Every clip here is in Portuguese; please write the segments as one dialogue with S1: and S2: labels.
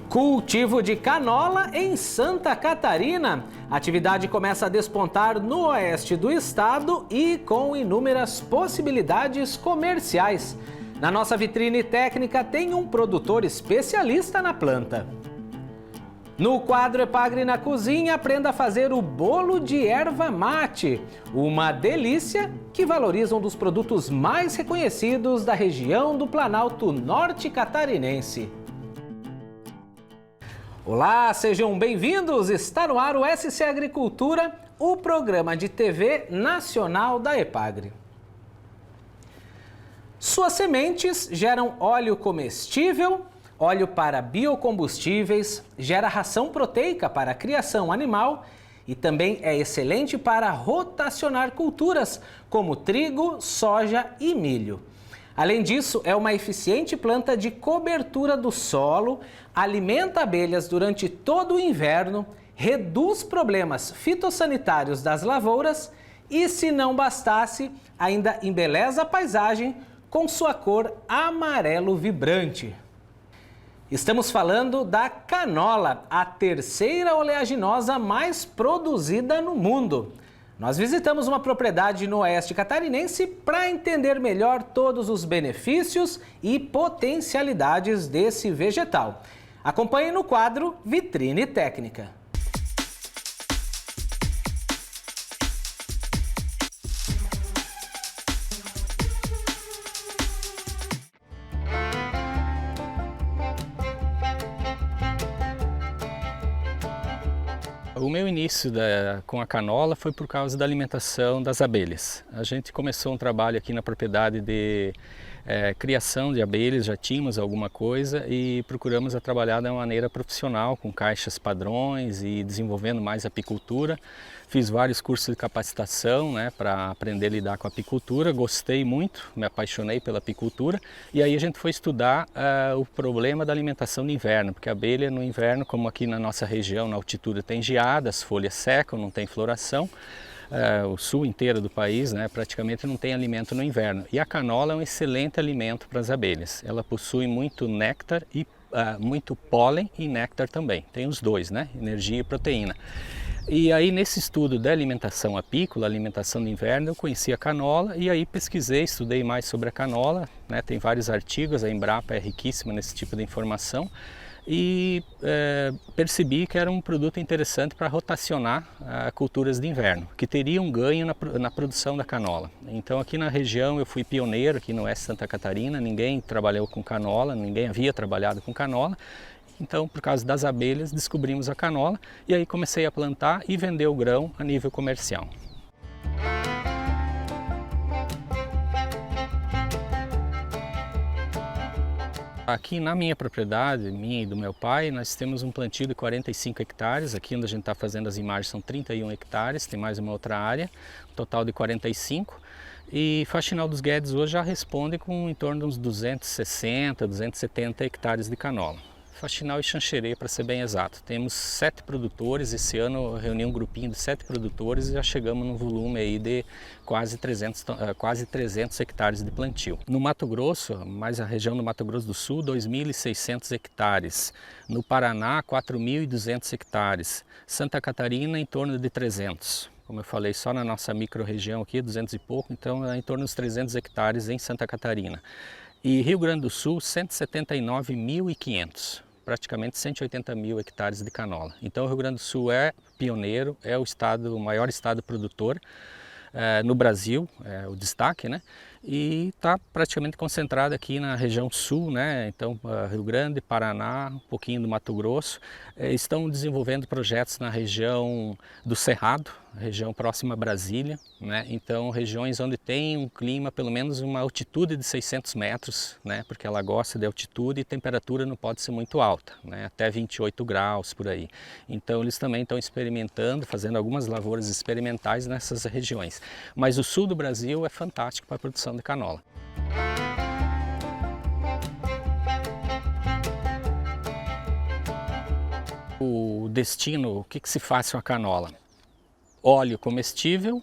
S1: Cultivo de canola em Santa Catarina. A atividade começa a despontar no oeste do estado e com inúmeras possibilidades comerciais. Na nossa vitrine técnica tem um produtor especialista na planta. No quadro Epagre na Cozinha, aprenda a fazer o bolo de erva mate, uma delícia que valoriza um dos produtos mais reconhecidos da região do Planalto Norte Catarinense. Olá, sejam bem-vindos! Está no ar o SC Agricultura, o programa de TV nacional da Epagre. Suas sementes geram óleo comestível, óleo para biocombustíveis, gera ração proteica para a criação animal e também é excelente para rotacionar culturas como trigo, soja e milho. Além disso, é uma eficiente planta de cobertura do solo, alimenta abelhas durante todo o inverno, reduz problemas fitossanitários das lavouras e, se não bastasse, ainda embeleza a paisagem com sua cor amarelo vibrante. Estamos falando da canola, a terceira oleaginosa mais produzida no mundo. Nós visitamos uma propriedade no oeste catarinense para entender melhor todos os benefícios e potencialidades desse vegetal. Acompanhe no quadro Vitrine Técnica.
S2: O meu início com a canola foi por causa da alimentação das abelhas. A gente começou um trabalho aqui na propriedade de criação de abelhas, já tínhamos alguma coisa e procuramos a trabalhar de uma maneira profissional, com caixas padrões e desenvolvendo mais apicultura. Fiz vários cursos de capacitação, para aprender a lidar com a apicultura, gostei muito, me apaixonei pela apicultura e aí a gente foi estudar o problema da alimentação no inverno, porque a abelha no inverno, como aqui na nossa região, na altitude tem geada, as folhas secam, não tem floração. O sul inteiro do país, praticamente não tem alimento no inverno. E a canola é um excelente alimento para as abelhas. Ela possui muito néctar e muito pólen e néctar também. Tem os dois, energia e proteína. E aí nesse estudo da alimentação apícola, alimentação no inverno, eu conheci a canola e aí pesquisei, estudei mais sobre a canola, tem vários artigos, a Embrapa é riquíssima nesse tipo de informação e percebi que era um produto interessante para rotacionar culturas de inverno, que teria um ganho na produção da canola. Então aqui na região eu fui pioneiro, aqui no oeste de Santa Catarina, ninguém trabalhou com canola, ninguém havia trabalhado com canola. Então, por causa das abelhas, descobrimos a canola e aí comecei a plantar e vender o grão a nível comercial. Aqui na minha propriedade, minha e do meu pai, nós temos um plantio de 45 hectares. Aqui onde a gente está fazendo as imagens são 31 hectares, tem mais uma outra área, um total de 45. E Faxinal dos Guedes hoje já responde com em torno de uns 260, 270 hectares de canola. Faxinal e Xanxerê, para ser bem exato. Temos 7 produtores, esse ano eu reuni um grupinho de 7 produtores e já chegamos num volume aí de quase 300 hectares de plantio. No Mato Grosso, mais a região do Mato Grosso do Sul, 2.600 hectares. No Paraná, 4.200 hectares. Santa Catarina, em torno de 300. Como eu falei, só na nossa micro-região aqui, 200 e pouco, então é em torno dos 300 hectares em Santa Catarina. E Rio Grande do Sul, 179.500, praticamente 180 mil hectares de canola. Então o Rio Grande do Sul é pioneiro, é o maior estado produtor no Brasil, é o destaque, e está praticamente concentrado aqui na região sul, então Rio Grande, Paraná, um pouquinho do Mato Grosso, estão desenvolvendo projetos na região do Cerrado, região próxima a Brasília, então regiões onde tem um clima, pelo menos uma altitude de 600 metros, porque ela gosta de altitude e temperatura não pode ser muito alta, até 28 graus por aí. Então eles também estão experimentando, fazendo algumas lavouras experimentais nessas regiões. Mas o sul do Brasil é fantástico para a produção de canola. O destino, o que se faz com a canola? Óleo comestível,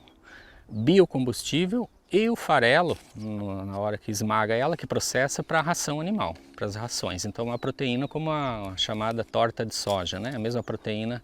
S2: biocombustível E o farelo, na hora que esmaga ela, que processa para a ração animal, para as rações. Então uma proteína como a chamada torta de soja, né? A mesma proteína,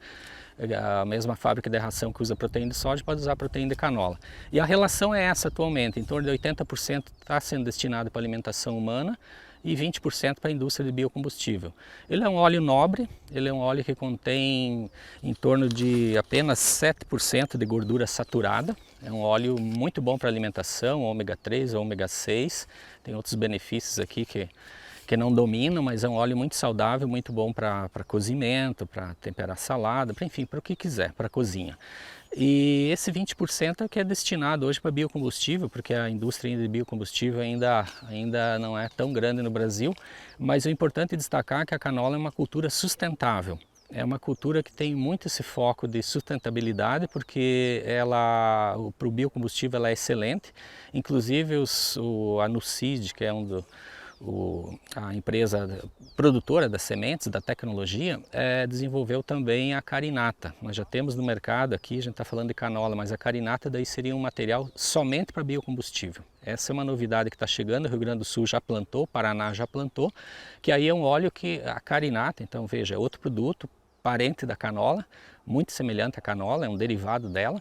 S2: a mesma fábrica de ração que usa proteína de soja pode usar proteína de canola. E a relação é essa atualmente, em torno de 80% está sendo destinado para alimentação humana e 20% para a indústria de biocombustível. Ele é um óleo nobre, ele é um óleo que contém em torno de apenas 7% de gordura saturada. É um óleo muito bom para alimentação, ômega 3, ômega 6, tem outros benefícios aqui que não dominam, mas é um óleo muito saudável, muito bom para cozimento, para temperar salada, enfim, para o que quiser, para cozinha. E esse 20% é que é destinado hoje para biocombustível, porque a indústria de biocombustível ainda não é tão grande no Brasil, mas o importante é destacar que a canola é uma cultura sustentável. É uma cultura que tem muito esse foco de sustentabilidade, porque para o biocombustível ela é excelente. Inclusive a Nucid, que é a empresa produtora das sementes, da tecnologia, desenvolveu também a carinata. Nós já temos no mercado aqui, a gente está falando de canola, mas a carinata daí seria um material somente para biocombustível. Essa é uma novidade que está chegando, o Rio Grande do Sul já plantou, o Paraná já plantou, que aí é um óleo que a carinata, então veja, é outro produto, parente da canola, muito semelhante à canola, é um derivado dela,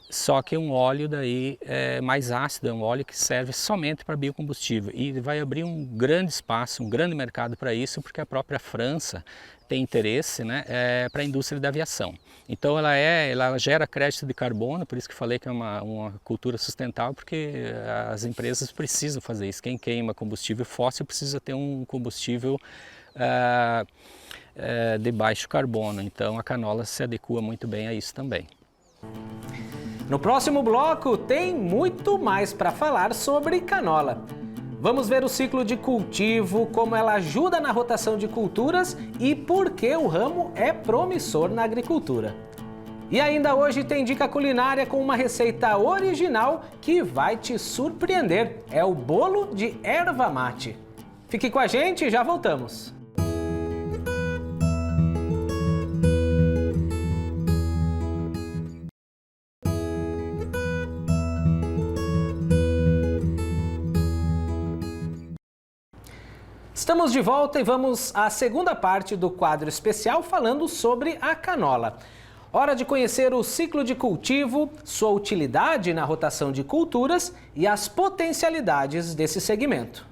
S2: só que um óleo daí mais ácido, é um óleo que serve somente para biocombustível e vai abrir um grande espaço, um grande mercado para isso, porque a própria França tem interesse, né, para a indústria da aviação. Então ela gera crédito de carbono, por isso que falei que é uma cultura sustentável, porque as empresas precisam fazer isso. Quem queima combustível fóssil precisa ter um combustível de baixo carbono, então a canola se adequa muito bem a isso também.
S1: No próximo bloco tem muito mais para falar sobre canola. Vamos ver o ciclo de cultivo, como ela ajuda na rotação de culturas e por que o ramo é promissor na agricultura. E ainda hoje tem dica culinária com uma receita original que vai te surpreender. É o bolo de erva mate. Fique com a gente e já voltamos. Estamos de volta e vamos à segunda parte do quadro especial falando sobre a canola. Hora de conhecer o ciclo de cultivo, sua utilidade na rotação de culturas e as potencialidades desse segmento.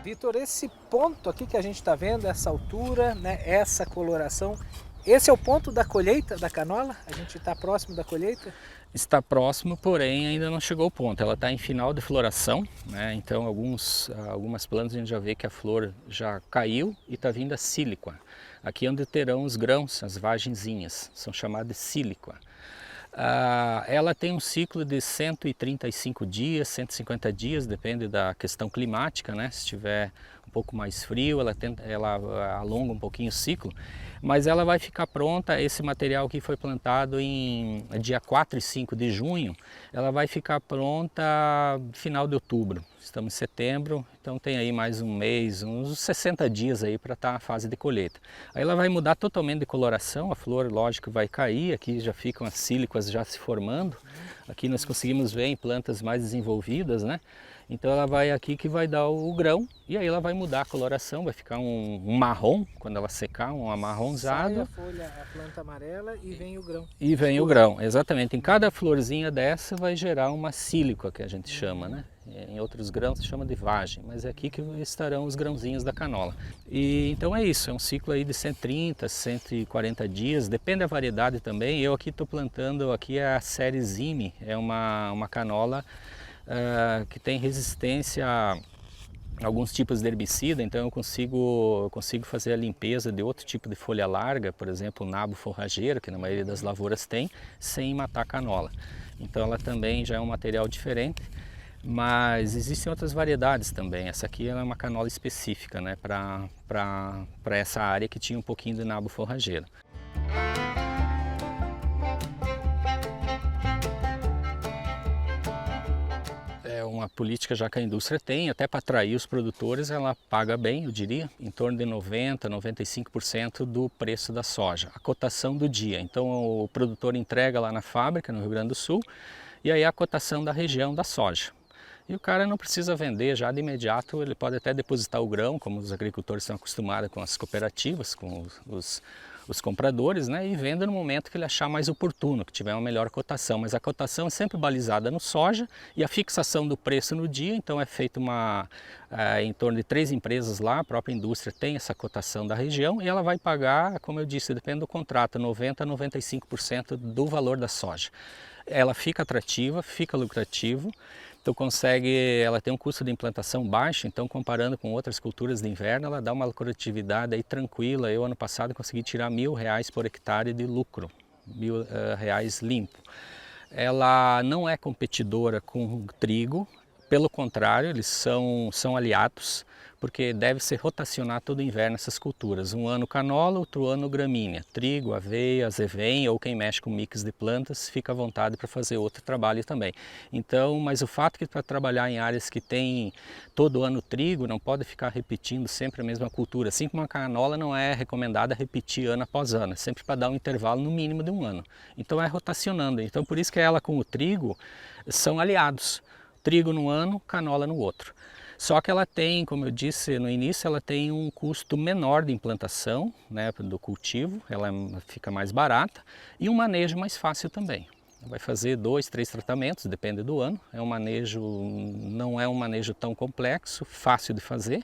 S1: Vitor, esse ponto aqui que a gente está vendo, essa altura, né, essa coloração, esse é o ponto da colheita da canola? A gente está próximo da colheita?
S2: Está próximo, porém ainda não chegou ao ponto. Ela está em final de floração, né? Então algumas plantas a gente já vê que a flor já caiu e está vindo a síliqua. Aqui é onde terão os grãos, as vagenzinhas, são chamadas de síliqua. Ela tem um ciclo de 135 dias, 150 dias, depende da questão climática, né? Se estiver um pouco mais frio, ela alonga um pouquinho o ciclo, mas ela vai ficar pronta. Esse material que foi plantado em dia 4 e 5 de junho, ela vai ficar pronta final de outubro. Estamos em setembro, então tem aí mais um mês, uns 60 dias aí para estar a fase de colheita. Aí ela vai mudar totalmente de coloração, a flor, lógico, vai cair, aqui já ficam as síliquas já se formando. Aqui nós conseguimos ver em plantas mais desenvolvidas, né? Então ela vai aqui que vai dar o grão e aí ela vai mudar a coloração, vai ficar um marrom, quando ela secar, um amarronzado.
S1: Sai a folha, a planta amarela e vem o grão.
S2: E vem o grão, exatamente. Em cada florzinha dessa vai gerar uma sílica, que a gente chama, né? Em outros grãos se chama de vagem, mas é aqui que estarão os grãozinhos da canola. E então é isso, é um ciclo aí de 130, 140 dias, depende da variedade também. Eu aqui estou plantando, aqui é a série Zime, é uma canola que tem resistência a alguns tipos de herbicida, então eu consigo fazer a limpeza de outro tipo de folha larga, por exemplo, o nabo forrageiro, que na maioria das lavouras tem, sem matar a canola. Então ela também já é um material diferente, mas existem outras variedades também. Essa aqui é uma canola específica, né, para essa área que tinha um pouquinho de nabo forrageiro. uma política já que a indústria tem, até para atrair os produtores, ela paga bem, eu diria, em torno de 90%, 95% do preço da soja, a cotação do dia. Então o produtor entrega lá na fábrica, no Rio Grande do Sul, e aí a cotação da região da soja. E o cara não precisa vender já de imediato, ele pode até depositar o grão, como os agricultores estão acostumados com as cooperativas, com os compradores, né, e venda no momento que ele achar mais oportuno, que tiver uma melhor cotação. Mas a cotação é sempre balizada no soja e a fixação do preço no dia, então é feita em torno de 3 empresas lá, a própria indústria tem essa cotação da região e ela vai pagar, como eu disse, depende do contrato, 90% a 95% do valor da soja. Ela fica atrativa, fica lucrativo. Então ela tem um custo de implantação baixo, então comparando com outras culturas de inverno, ela dá uma lucratividade aí tranquila. Eu ano passado consegui tirar R$1.000 por hectare de lucro, R$1.000 limpo. Ela não é competidora com o trigo, pelo contrário, eles são aliados, porque deve se rotacionar todo inverno essas culturas. Um ano canola, outro ano gramínea. Trigo, aveia, azevém ou quem mexe com mix de plantas, fica à vontade para fazer outro trabalho também. Então, mas o fato que para trabalhar em áreas que tem todo ano trigo, não pode ficar repetindo sempre a mesma cultura. Assim como a canola não é recomendada repetir ano após ano, é sempre para dar um intervalo no mínimo de um ano. Então é rotacionando. Então por isso que ela com o trigo são aliados. Trigo num ano, canola no outro. Só que ela tem, como eu disse no início, ela tem um custo menor de implantação, né, do cultivo, ela fica mais barata e um manejo mais fácil também. Vai fazer 2, 3 tratamentos, depende do ano. Não é um manejo tão complexo, fácil de fazer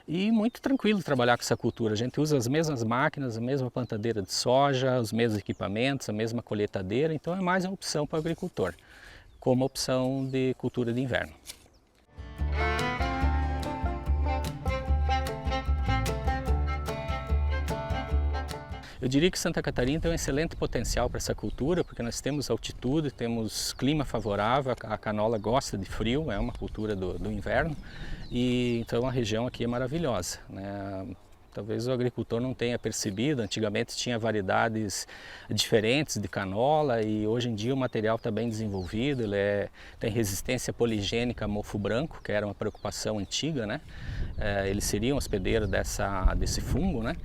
S2: e muito tranquilo trabalhar com essa cultura. A gente usa as mesmas máquinas, a mesma plantadeira de soja, os mesmos equipamentos, a mesma colheitadeira, então é mais uma opção para o agricultor, como opção de cultura de inverno. Eu diria que Santa Catarina tem um excelente potencial para essa cultura, porque nós temos altitude, temos clima favorável, a canola gosta de frio, é uma cultura do inverno, e então a região aqui é maravilhosa, né? Talvez o agricultor não tenha percebido, antigamente tinha variedades diferentes de canola e hoje em dia o material está bem desenvolvido, tem resistência poligênica a mofo branco, que era uma preocupação antiga, né? Eles seriam hospedeiro desse fungo, né?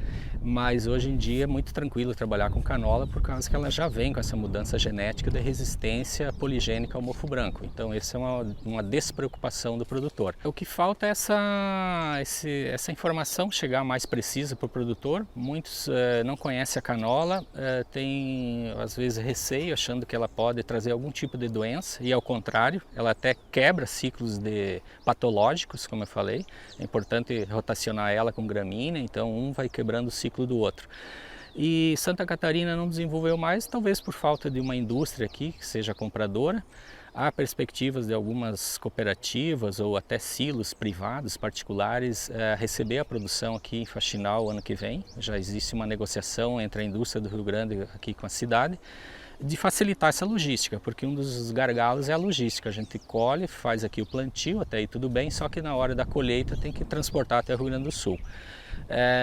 S2: Mas hoje em dia é muito tranquilo trabalhar com canola por causa que ela já vem com essa mudança genética de resistência poligênica ao mofo branco. Então essa é uma despreocupação do produtor. O que falta é essa informação chegar mais precisa para o produtor. Muitos não conhecem a canola, tem às vezes receio achando que ela pode trazer algum tipo de doença e ao contrário, ela até quebra ciclos patológicos, como eu falei. É importante rotacionar ela com gramínea, então um vai quebrando o ciclo do outro. E Santa Catarina não desenvolveu mais, talvez por falta de uma indústria aqui que seja compradora. Há perspectivas de algumas cooperativas ou até silos privados, particulares, receber a produção aqui em Faxinal ano que vem. Já existe uma negociação entre a indústria do Rio Grande aqui com a cidade, de facilitar essa logística, porque um dos gargalos é a logística. A gente colhe, faz aqui o plantio, até aí tudo bem, só que na hora da colheita tem que transportar até o Rio Grande do Sul.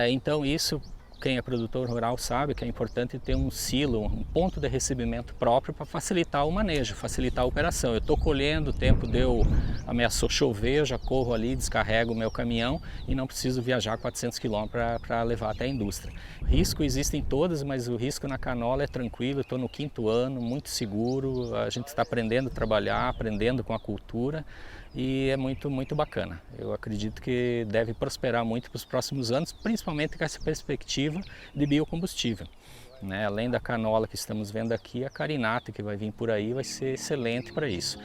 S2: Então isso, quem é produtor rural sabe que é importante ter um silo, um ponto de recebimento próprio para facilitar o manejo, facilitar a operação. Eu estou colhendo, o tempo ameaçou chover, eu já corro ali, descarrego o meu caminhão e não preciso viajar 400 km para levar até a indústria. Risco existem todos, mas o risco na canola é tranquilo, estou no 5º ano, muito seguro, a gente está aprendendo a trabalhar, aprendendo com a cultura. E é muito, muito bacana. Eu acredito que deve prosperar muito para os próximos anos, principalmente com essa perspectiva de biocombustível, né? Além da canola que estamos vendo aqui, a carinata que vai vir por aí vai ser excelente para isso.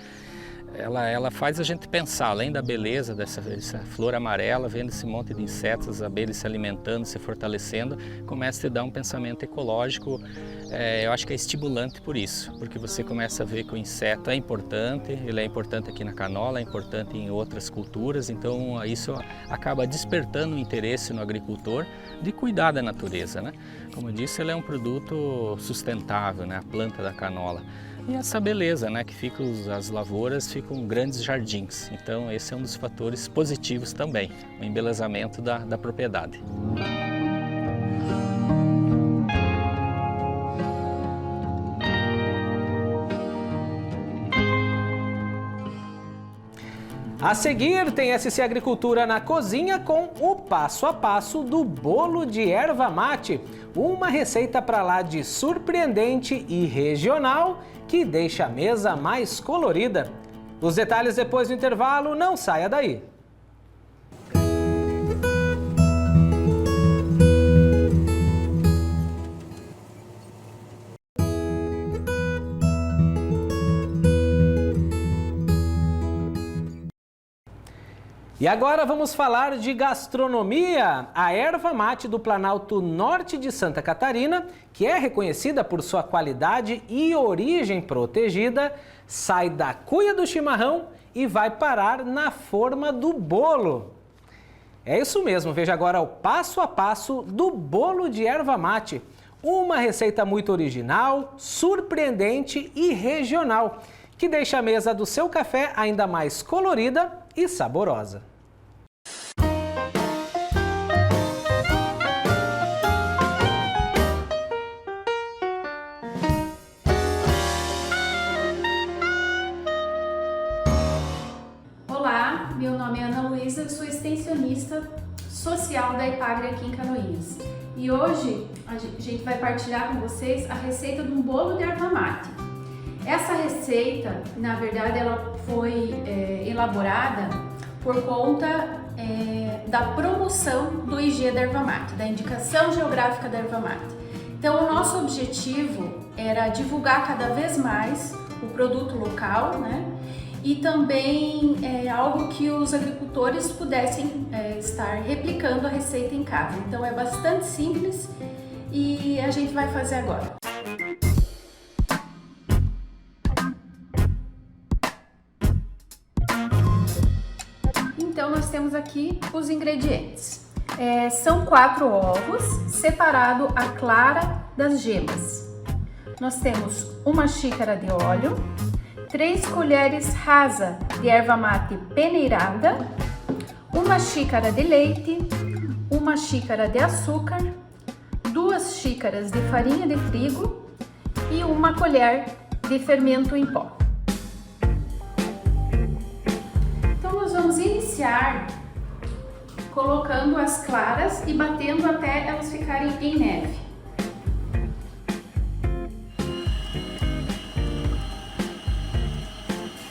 S2: Ela faz a gente pensar, além da beleza dessa flor amarela, vendo esse monte de insetos, as abelhas se alimentando, se fortalecendo, começa a te dar um pensamento ecológico. Eu acho que é estimulante por isso, porque você começa a ver que o inseto é importante, ele é importante aqui na canola, é importante em outras culturas, então isso acaba despertando o interesse no agricultor de cuidar da natureza, né? Como eu disse, ele é um produto sustentável, né? A planta da canola. E essa beleza, né, que as lavouras ficam grandes jardins. Então esse é um dos fatores positivos também, o embelezamento da propriedade.
S1: A seguir, tem SC Agricultura na cozinha com o passo a passo do bolo de erva mate. Uma receita para lá de surpreendente e regional que deixa a mesa mais colorida. Os detalhes depois do intervalo, não saia daí. E agora vamos falar de gastronomia. A erva mate do Planalto Norte de Santa Catarina, que é reconhecida por sua qualidade e origem protegida, sai da cuia do chimarrão e vai parar na forma do bolo. É isso mesmo, veja agora o passo a passo do bolo de erva mate. Uma receita muito original, surpreendente e regional, que deixa a mesa do seu café ainda mais colorida e saborosa.
S3: Olá, meu nome é Ana Luísa, eu sou extensionista social da Ipagre aqui em Canoinhas. E hoje a gente vai partilhar com vocês a receita de um bolo de erva mate. Essa receita, na verdade, ela foi elaborada por conta da promoção do IG da erva mate, da indicação geográfica da erva mate. Então, o nosso objetivo era divulgar cada vez mais o produto local, né? E também algo que os agricultores pudessem estar replicando a receita em casa. Então, é bastante simples e a gente vai fazer agora. Então, nós temos aqui os ingredientes. São 4 ovos, separado a clara das gemas. Nós temos 1 xícara de óleo, 3 colheres rasa de erva mate peneirada, 1 xícara de leite, 1 xícara de açúcar, 2 xícaras de farinha de trigo e 1 colher de fermento em pó. Nós vamos iniciar colocando as claras e batendo até elas ficarem em neve.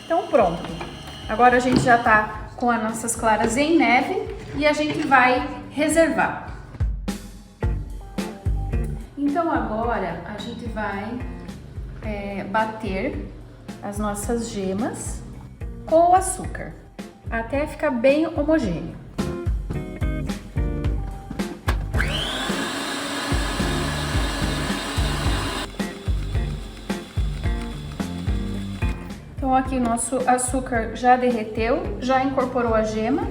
S3: Então pronto, agora a gente já está com as nossas claras em neve e a gente vai reservar. Então agora a gente vai bater as nossas gemas com o açúcar, até ficar bem homogêneo. Então aqui o nosso açúcar já derreteu, já incorporou a gema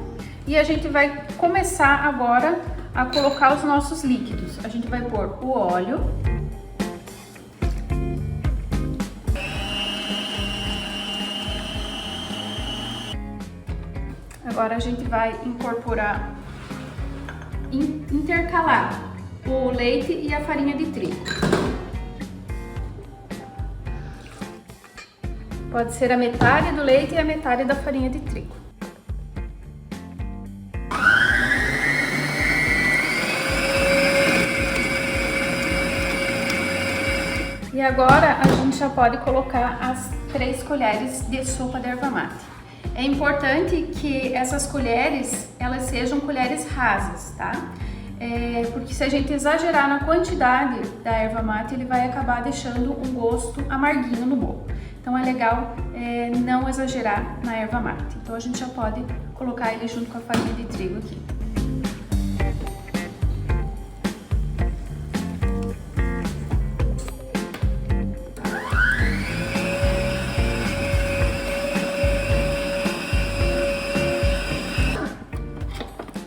S3: e a gente vai começar agora a colocar os nossos líquidos. A gente vai pôr o óleo, agora a gente vai incorporar, intercalar o leite e a farinha de trigo. Pode ser a metade do leite e a metade da farinha de trigo. E agora a gente já pode colocar as 3 colheres de sopa de erva mate. É importante que essas colheres, elas sejam colheres rasas, tá? Porque se a gente exagerar na quantidade da erva mate, ele vai acabar deixando um gosto amarguinho no bolo. Então é legal não exagerar na erva mate. Então a gente já pode colocar ele junto com a farinha de trigo aqui.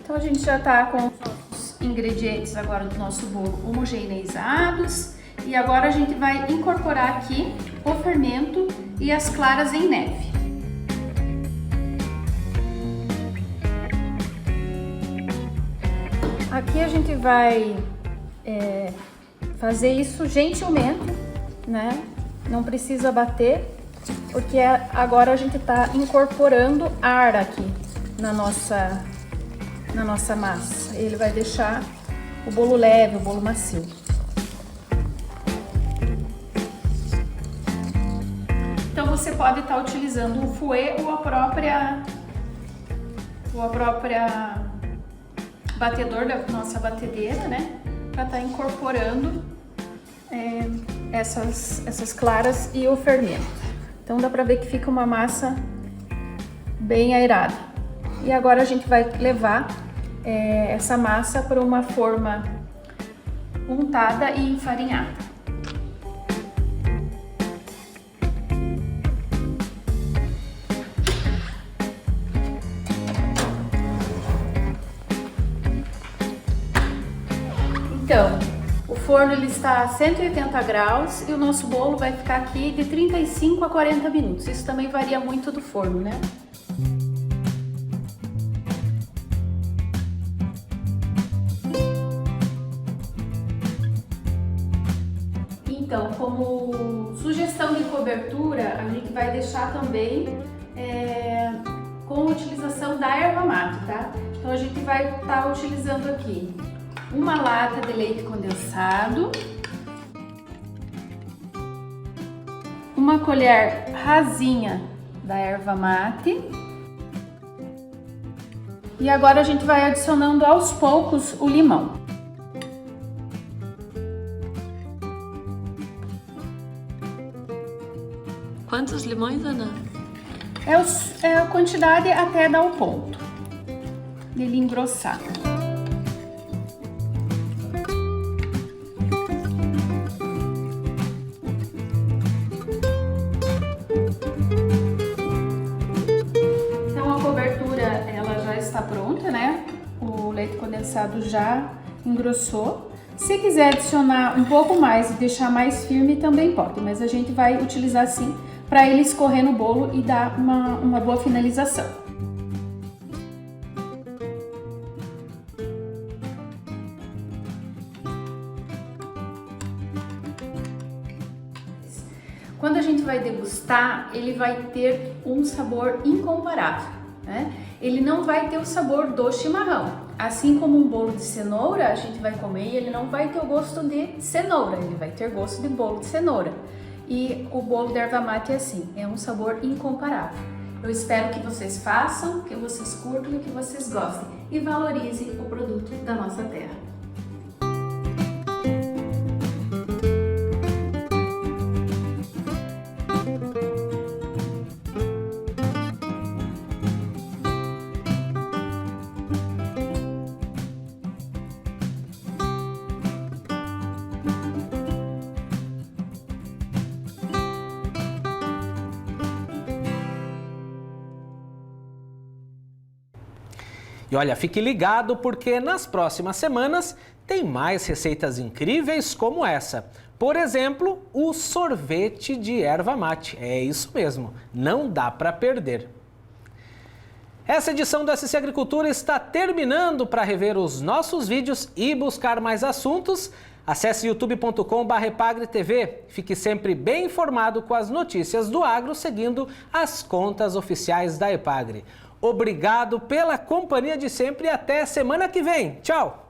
S3: Então a gente já está com os ingredientes agora do nosso bolo homogeneizados. E agora a gente vai incorporar aqui o fermento e as claras em neve. Aqui a gente vai fazer isso gentilmente, né? Não precisa bater. porque agora a gente está incorporando ar aqui na nossa massa. Ele vai deixar o bolo leve, o bolo macio. Então você pode estar utilizando um fouet ou a própria batedor da nossa batedeira, né? Para estar incorporando essas claras e o fermento. Então dá para ver que fica uma massa bem aerada. E agora a gente vai levar essa massa para uma forma untada e enfarinhada. Então, o forno ele está a 180 graus e o nosso bolo vai ficar aqui de 35 a 40 minutos. Isso também varia muito do forno, né? Então, como sugestão de cobertura, a gente vai deixar também com a utilização da erva mate, tá? Então a gente vai estar utilizando aqui uma lata de leite condensado, uma colher rasinha da erva mate e agora a gente vai adicionando aos poucos o limão.
S4: Quantos limões, Ana?
S3: É a quantidade até dar o ponto dele engrossar. Está pronta, né? O leite condensado já engrossou. Se quiser adicionar um pouco mais e deixar mais firme, também pode, mas a gente vai utilizar assim para ele escorrer no bolo e dar uma boa finalização. Quando a gente vai degustar, ele vai ter um sabor incomparável, né? Ele não vai ter o sabor do chimarrão. Assim como um bolo de cenoura, a gente vai comer e ele não vai ter o gosto de cenoura, ele vai ter gosto de bolo de cenoura. E o bolo de erva mate é assim, é um sabor incomparável. Eu espero que vocês façam, que vocês curtam e que vocês gostem e valorizem o produto da nossa terra.
S1: E olha, fique ligado porque nas próximas semanas tem mais receitas incríveis como essa. Por exemplo, o sorvete de erva mate. É isso mesmo, não dá para perder. Essa edição do SC Agricultura está terminando. Para rever os nossos vídeos e buscar mais assuntos, acesse youtube.com/epagretv. Fique sempre bem informado com as notícias do agro, seguindo as contas oficiais da Epagre. Obrigado pela companhia de sempre e até semana que vem. Tchau!